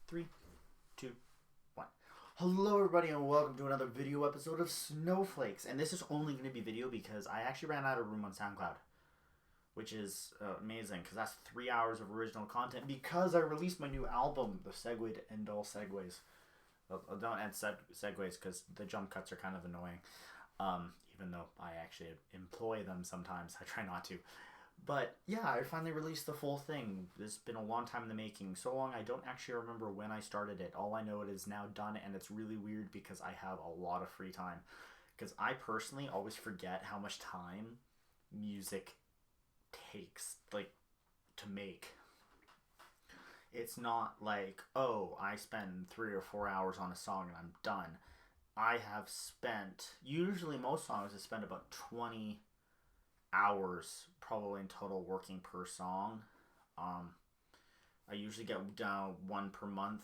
3, 2, 1. Hello everybody and welcome to another video episode of Snowflakes. And this is only going to be video because I actually ran out of room on SoundCloud. Which is amazing because that's 3 hours of original content because I released my new album, The Segue to End All Segues. Don't add segues because the jump cuts are kind of annoying. Even though I actually employ them sometimes. I try not to. But yeah, I finally released the full thing. It's been a long time in the making. So long I don't actually remember when I started it. All I know it is now done, and it's really weird because I have a lot of free time. Because I personally always forget how much time music takes, like, to make. It's not like, oh, I spend 3 or 4 hours on a song and I'm done. I have spent, usually most songs I spend about 20 hours probably in total working per song. I usually get down one per month.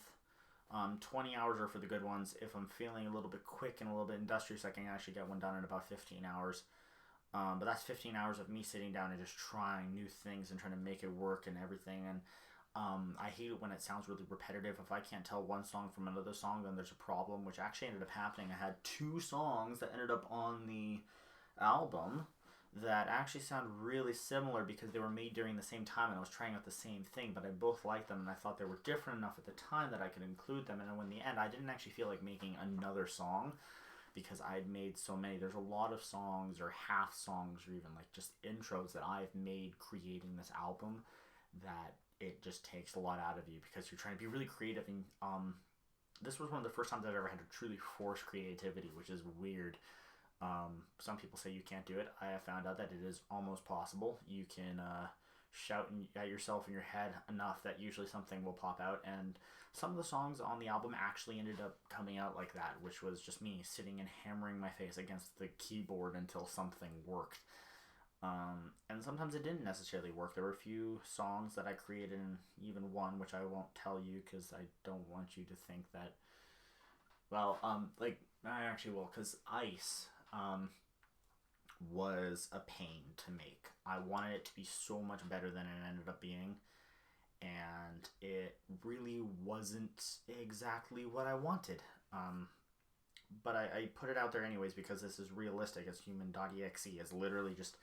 20 hours are for the good ones. If I'm feeling a little bit quick and a little bit industrious, I can actually get one done in about 15 hours. But that's 15 hours of me sitting down and just trying new things and trying to make it work and everything. And I hate it when it sounds really repetitive. If I can't tell one song from another song, then there's a problem, which actually ended up happening. I had 2 songs that ended up on the album that actually sound really similar because they were made during the same time and I was trying out the same thing, but I both liked them and I thought they were different enough at the time that I could include them. And then in the end, I didn't actually feel like making another song because I'd made so many. There's a lot of songs or half songs or even like just intros that I've made creating this album that it just takes a lot out of you because you're trying to be really creative. And this was one of the first times I've ever had to truly force creativity, which is weird. Some people say you can't do it. I have found out that it is almost possible. You can shout at yourself in your head enough that usually something will pop out, and some of the songs on the album actually ended up coming out like that, which was just me sitting and hammering my face against the keyboard until something worked. And sometimes it didn't necessarily work. There were a few songs that I created, and even one which I won't tell you because I don't want you to think that, well, like, I actually will, because Ice was a pain to make. I wanted it to be so much better than it ended up being, and it really wasn't exactly what I wanted. But I put it out there anyways because this is realistic. As human.exe is literally just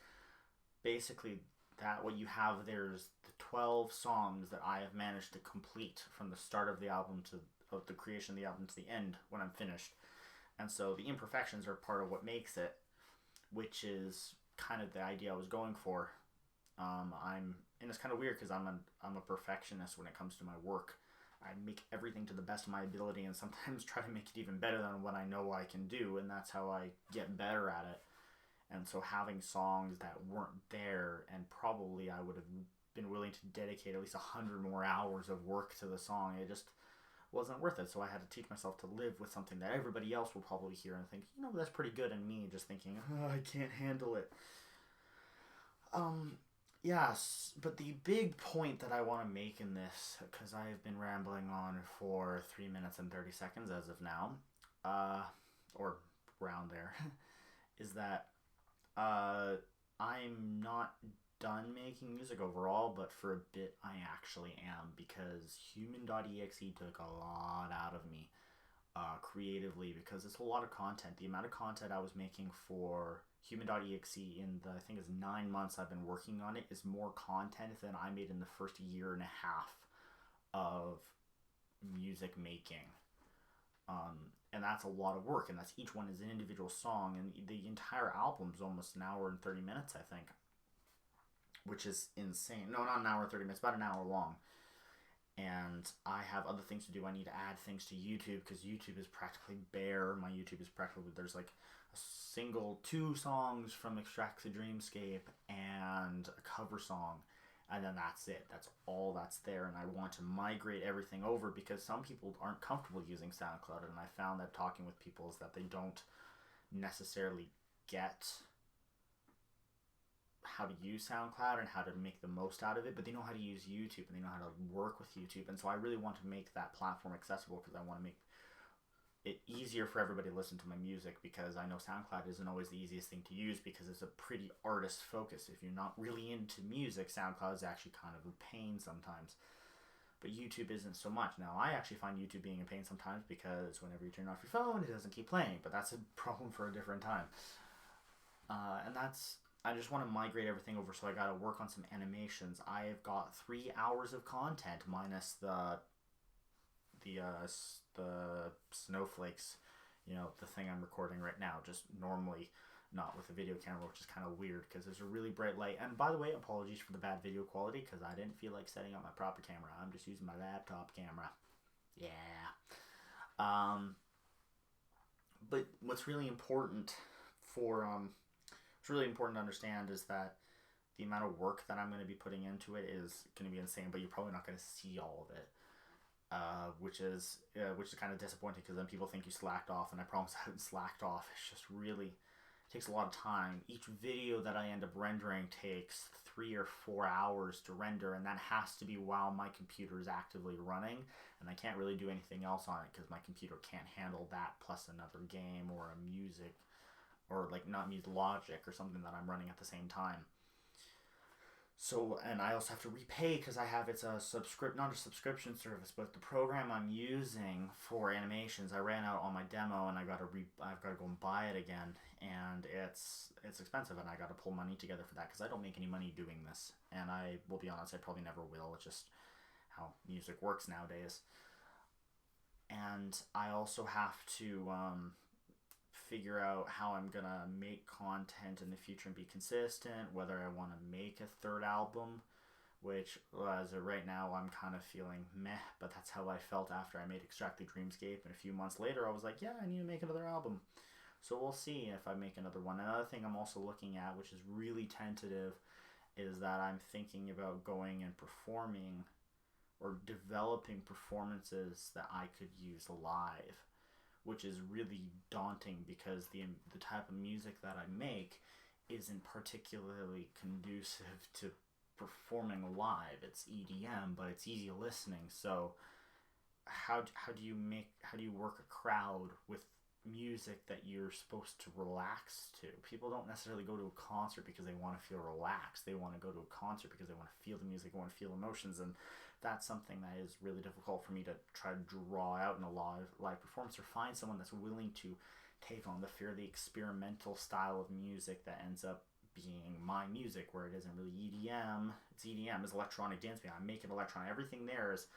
basically that. What you have there's the 12 songs that I have managed to complete from the start of the album to of the creation of the album to the end when I'm finished. And so the imperfections are part of what makes it, which is kind of the idea I was going for. And it's kind of weird because I'm a perfectionist when it comes to my work. I make everything to the best of my ability and sometimes try to make it even better than what I know I can do, and that's how I get better at it. And so having songs that weren't there, and probably I would have been willing to dedicate at least 100 more hours of work to the song, it just wasn't worth it. So I had to teach myself to live with something that everybody else will probably hear and think, that's pretty good, and me just thinking, oh, I can't handle it. Yes, but the big point that I want to make in this, because I have been rambling on for 3 minutes and 30 seconds as of now, or around there, is that I'm not done making music overall, but for a bit I actually am, because human.exe took a lot out of me creatively, because it's a lot of content. The amount of content I was making for human.exe in the, I think it's 9 months I've been working on it, is more content than I made in the first year and a half of music making. And that's a lot of work, and that's each one is an individual song, and the entire album's almost an hour and 30 minutes, I think, which is insane. No, not an hour and 30 minutes, about an hour long. And I have other things to do. I need to add things to YouTube because YouTube is practically bare. My YouTube is practically, there's like a single 2 songs from Extract the Dreamscape and a cover song, and then that's it. That's all that's there, and I want to migrate everything over because some people aren't comfortable using SoundCloud, and I found that talking with people is that they don't necessarily get how to use SoundCloud and how to make the most out of it, but they know how to use YouTube and they know how to work with YouTube. And so I really want to make that platform accessible because I want to make it easier for everybody to listen to my music, because I know SoundCloud isn't always the easiest thing to use because it's a pretty artist focus. If you're not really into music, SoundCloud is actually kind of a pain sometimes. But YouTube isn't so much. Now, I actually find YouTube being a pain sometimes because whenever you turn off your phone, it doesn't keep playing. But that's a problem for a different time. And that's... I just want to migrate everything over, so I got to work on some animations. I've got 3 hours of content minus the SnøFlakes, the thing I'm recording right now, just normally, not with a video camera, which is kind of weird because there's a really bright light. And by the way, apologies for the bad video quality because I didn't feel like setting up my proper camera. I'm just using my laptop camera. Yeah. But what's really important to understand is that the amount of work that I'm going to be putting into it is going to be insane, but you're probably not going to see all of it. Which is kind of disappointing because then people think you slacked off, and I promise I haven't slacked off. It's just really takes a lot of time. Each video that I end up rendering takes 3 or 4 hours to render, and that has to be while my computer is actively running, and I can't really do anything else on it because my computer can't handle that plus another game or a music, or like not music, Logic or something that I'm running at the same time. So, and I also have to repay because it's a not a subscription service, but the program I'm using for animations, I ran out on my demo, and I've got to go and buy it again, and it's expensive, and I got to pull money together for that because I don't make any money doing this, and I will be honest, I probably never will. It's just how music works nowadays. And I also have to figure out how I'm gonna make content in the future and be consistent, whether I want to make a third album, which as of right now I'm kind of feeling meh, but that's how I felt after I made Extract the Dreamscape, and a few months later I was like, yeah, I need to make another album. So we'll see if I make another one. Another thing I'm also looking at, which is really tentative, is that I'm thinking about going and performing or developing performances that I could use live, which is really daunting because the type of music that I make isn't particularly conducive to performing live. It's EDM, but it's easy listening. So how do you work a crowd with music that you're supposed to relax to? People don't necessarily go to a concert because they want to feel relaxed. They want to go to a concert because they want to feel the music, they want to feel emotions, and that's something that is really difficult for me to try to draw out in a live performance, or find someone that's willing to take on the fairly experimental style of music that ends up being my music, where it isn't really EDM. It's EDM, it's electronic dance music. I'm making electronic, everything there is,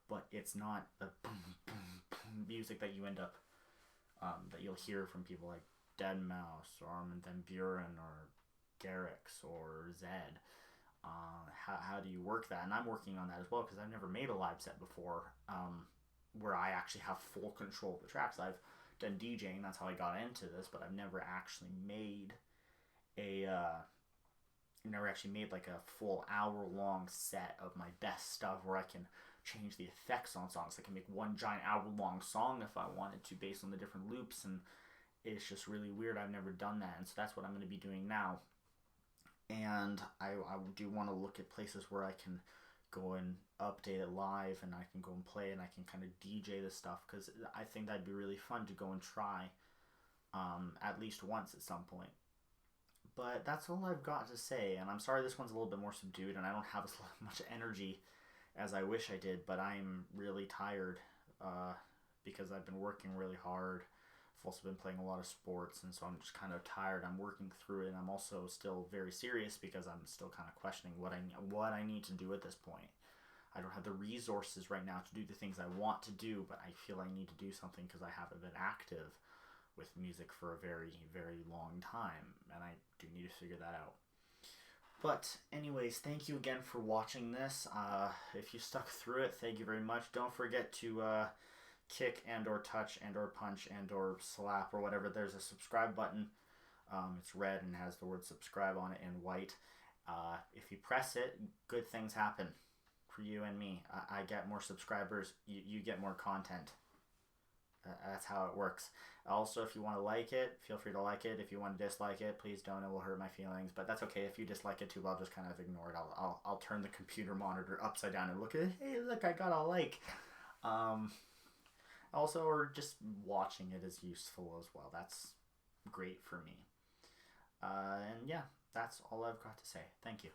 but it's not the boom, boom, boom music that you end up that you'll hear from people like Deadmau5 or Armin van Buuren or Garrix or Zed. How do you work that? And I'm working on that as well because I've never made a live set before, where I actually have full control of the tracks. I've done DJing, that's how I got into this, but I've never actually made like a full hour-long set of my best stuff where I can change the effects on songs. I can make one giant hour-long song if I wanted to, based on the different loops, and it's just really weird. I've never done that, and so that's what I'm going to be doing now. And I do want to look at places where I can go and update it live, and I can go and play, and I can kind of DJ this stuff, because I think that'd be really fun to go and try at least once at some point. But that's all I've got to say, and I'm sorry this one's a little bit more subdued, and I don't have as much energy as I wish I did, but I'm really tired because I've been working really hard. I've also been playing a lot of sports, and so I'm just kind of tired. I'm working through it, and I'm also still very serious because I'm still kind of questioning what I need to do at this point. I don't have the resources right now to do the things I want to do, but I feel I need to do something because I haven't been active with music for a very, very long time, and I do need to figure that out. But anyways, thank you again for watching this. If you stuck through it, thank you very much. Don't forget to kick and or touch and or punch and or slap or whatever. There's a subscribe button. It's red and has the word subscribe on it in white. If you press it, good things happen for you and me. I get more subscribers, you get more content. That's how it works. Also, if you want to like it, feel free to like it. If you want to dislike it, please don't. It will hurt my feelings. But that's okay. If you dislike it too, I'll just kind of ignore it. I'll turn the computer monitor upside down and look at it. Hey, look, I got a like. Also, or just watching it is useful as well. That's great for me. And yeah, that's all I've got to say. Thank you.